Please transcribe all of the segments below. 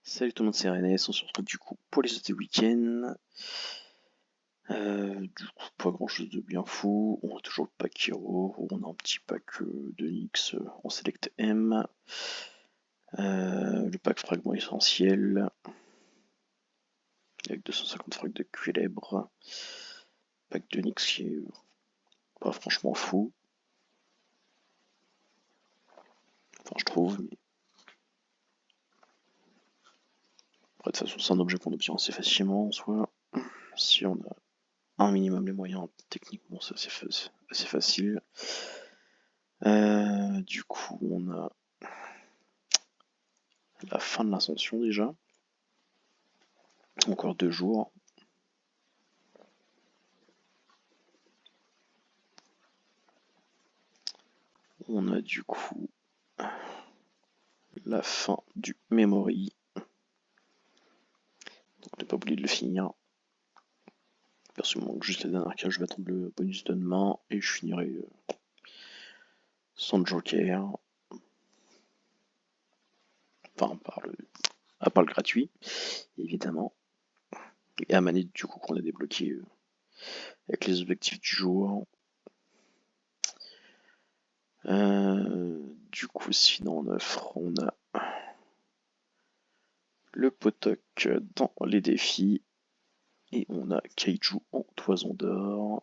Salut tout le monde, c'est René, on se retrouve du coup pour les autres week-ends. Du coup, pas grand chose de bien fou. On a toujours le pack Hero, on a un petit pack de Nyx en Select M. Le pack Fragment Essentiel avec 250 frags de Culèbre. Pack de Nyx qui est pas franchement fou. Enfin, je trouve, mais après, de toute façon, c'est un objet qu'on obtient assez facilement en soi. Si on a un minimum les moyens, techniquement, c'est assez facile. Du coup, on a la fin de l'ascension déjà. Encore 2 jours. On a du coup la fin du memory. Donc ne pas oublier de le finir. Perso, il manque juste la dernière case, je vais attendre le bonus de demain et je finirai sans joker. Enfin, à part le gratuit, évidemment. Et à manette du coup qu'on a débloqué avec les objectifs du jour. Du coup, sinon en offre, on a le Potok dans les défis. Et on a Kaiju en toison d'or.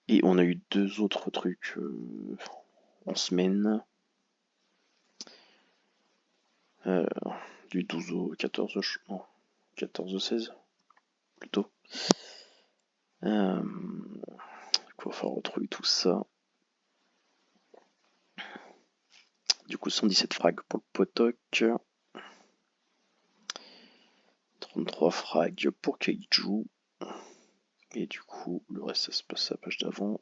Et on a eu 2 autres trucs en semaine. Du 12 au 14, non, 14 au 16, plutôt. Il va falloir retrouver tout ça. Du coup, 117 frags pour le Potok. 33 frags pour Kaiju. Et du coup, le reste, ça se passe à la page d'avant.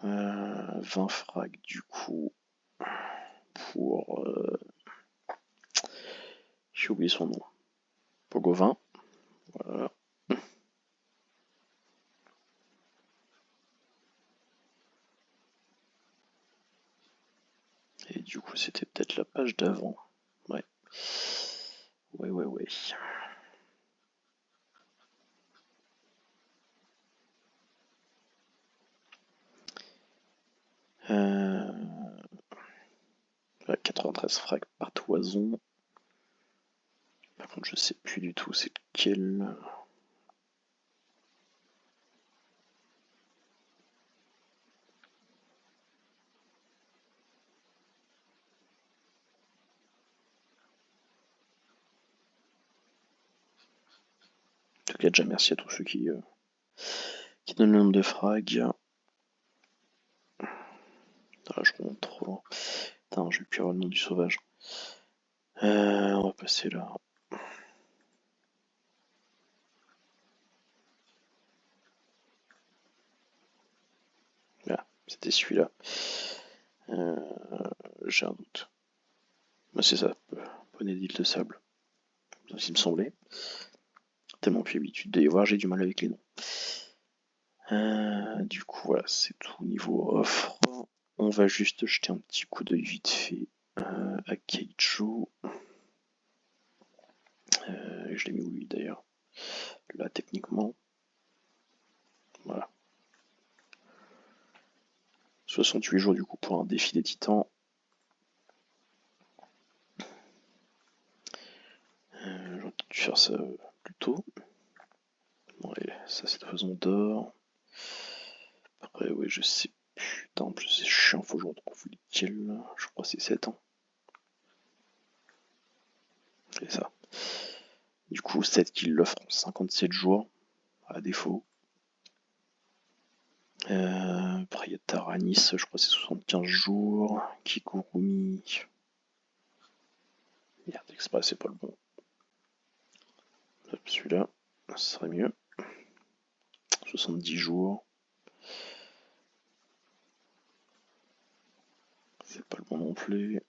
20 frags du coup pour... j'ai oublié son nom. Pour Gauvin. Voilà. Et du coup, c'était peut-être la page d'avant. Ouais. Ouais. Euh... Ouais, 93 frags par toison. Par contre, je sais plus du tout c'est lequel. En tout cas, déjà merci à tous ceux qui donnent le nombre de frags. Ah, je remonte trop loin. Putain, j'ai plus avoir le nom du sauvage. On va passer là. Voilà, c'était celui-là. J'ai un doute. Bah, c'est ça, poney d'île de sable. Ça il me semblait. Tellement plus l'habitude de les voir, j'ai du mal avec les noms. Du coup, voilà, c'est tout niveau offre. On va juste jeter un petit coup d'œil vite fait à Kaiju. Je l'ai mis où lui d'ailleurs? Là, techniquement. Voilà. 68 jours du coup pour un défi des titans. J'aurais peut-être dû faire ça plus tôt. Bon, allez, ça c'est de façon d'or. Après, ouais, je sais. Putain, en plus c'est chiant, faut que je retrouve lequel. Je crois que c'est 7 ans. C'est ça. Du coup, 7 qui l'offre en 57 jours, à défaut. Après, il y a Taranis, je crois que c'est 75 jours. Kigurumi. Merde, Express, c'est pas le bon. Celui-là, ça serait mieux. 70 jours. C'est pas le bon non plus.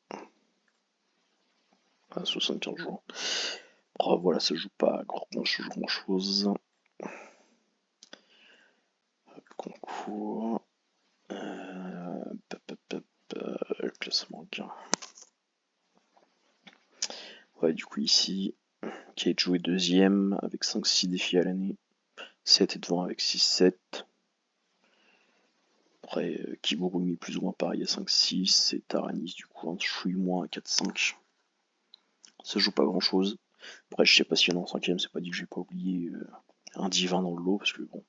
75 jours. Oh, voilà, ça joue pas grand chose. Concours. Le classement 15. Ouais, du coup ici, qui a été joué deuxième avec 5-6 défis à l'année. 7 est devant avec 6-7. Après, Kiburumi plus ou moins pareil à 5-6. Et Taranis du coup un chouille moins à 4-5. Ça joue pas grand chose. Après, je sais pas s'il y en a en cinquième, c'est pas dit que j'ai pas oublié un divin dans le lot, parce que bon,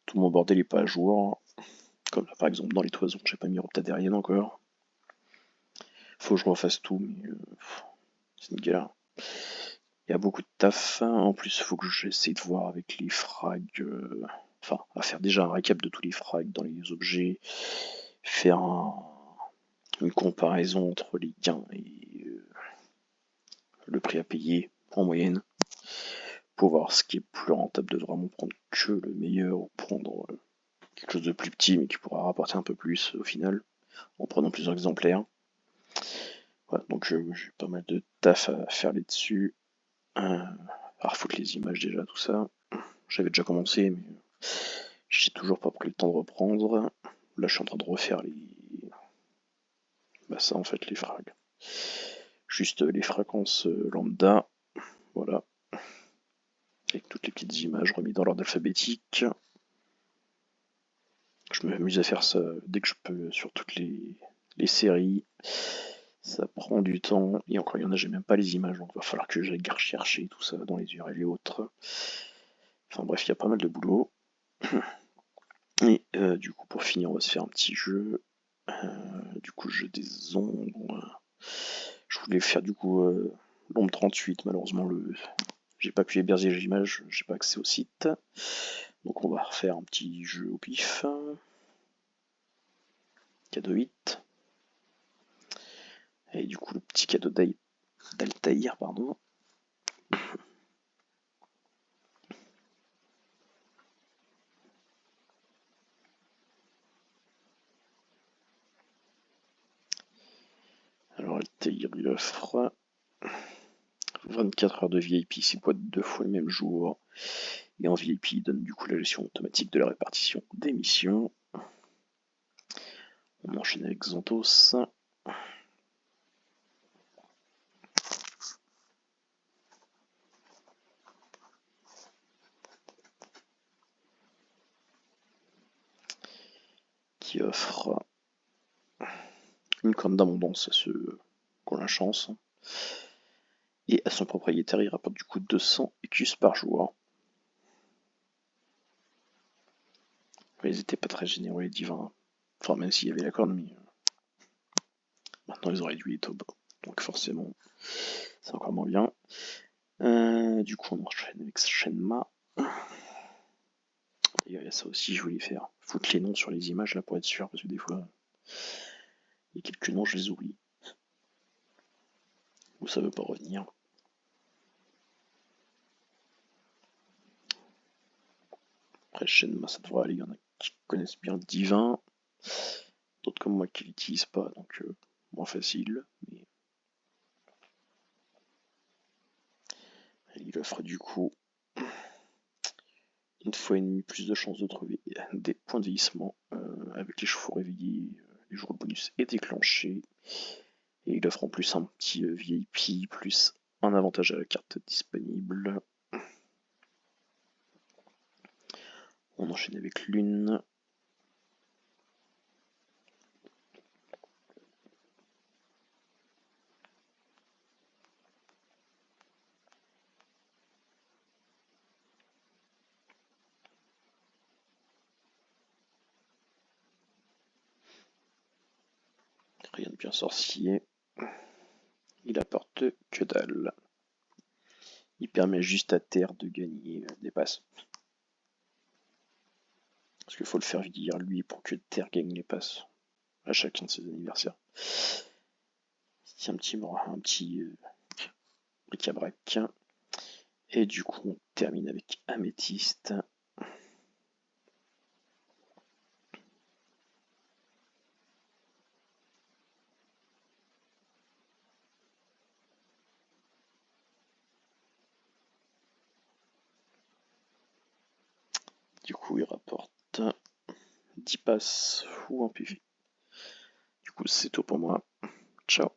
tout mon bordel est pas à jour. Comme là, par exemple dans les toisons, j'ai pas mis Reptadarian encore. Faut que je refasse tout, mais c'est une galère. Il y a beaucoup de taf. En plus, faut que j'essaie de voir avec les frags. Enfin, à faire déjà un récap de tous les frags dans les objets. Faire une comparaison entre les gains et le prix à payer en moyenne. Pour voir ce qui est plus rentable de vraiment prendre que le meilleur ou prendre quelque chose de plus petit mais qui pourra rapporter un peu plus au final en prenant plusieurs exemplaires. Voilà, donc j'ai pas mal de taf à faire là-dessus. À refoutre les images déjà, tout ça. J'avais déjà commencé, mais j'ai toujours pas pris le temps de reprendre. Là, je suis en train de refaire les. Bah, ça, en fait, les frags. Juste les fréquences lambda. Voilà. Avec toutes les petites images remises dans l'ordre alphabétique. Je m'amuse à faire ça dès que je peux sur toutes les séries. Ça prend du temps. Et encore, il y en a, j'ai même pas les images, donc il va falloir que j'aille rechercher tout ça dans les URL et autres. Enfin bref, il y a pas mal de boulot. Et du coup, pour finir, on va se faire un petit jeu. Du coup, jeu des ombres. Je voulais faire du coup l'ombre 38, malheureusement j'ai pas pu héberger l'image, j'ai pas accès au site. Donc on va refaire un petit jeu au pif. Cadeau 8. Et du coup le petit cadeau d'Altaïr, pardon. Alors Altaïr il offre 24 heures de VIP, 6 boîtes 2 fois le même jour. Et en VIP, il donne du coup la gestion automatique de la répartition des missions. On enchaîne avec Xanthos. Qui offre une corne d'abondance à ceux qui ont la chance. Et à son propriétaire, il rapporte du coup 200 écus par jour. Ils étaient pas très généreux les divins. Enfin, même s'il y avait la corne, mais maintenant ils ont réduit les taubes. Donc forcément, c'est encore moins bien. Du coup, on enchaîne avec Shenma. Et il y a ça aussi, je voulais faire. Foutre les noms sur les images là pour être sûr, parce que des fois, il y a quelques noms, je les oublie. Ou ça veut pas revenir. Après, Shenma, ça devrait aller. Il y en a qui connaissent bien Divin. D'autres comme moi qui l'utilisent pas, donc moins facile. Mais il offre du coup une fois et demie plus de chances de trouver des points de vieillissement avec les chevaux réveillés, les jours bonus et déclenchés. Et il offre en plus un petit VIP plus un avantage à la carte disponible. On enchaîne avec l'une. Rien de bien sorcier. Il apporte que dalle. Il permet juste à Terre de gagner des passes. Parce qu'il faut le faire dire lui pour que Terre gagne les passes à chacun de ses anniversaires. C'est un petit bric-à-brac. Et du coup, on termine avec Améthyste. Du coup, il rapporte 10 passes ou un PV. Du coup, c'est tout pour moi. Ciao.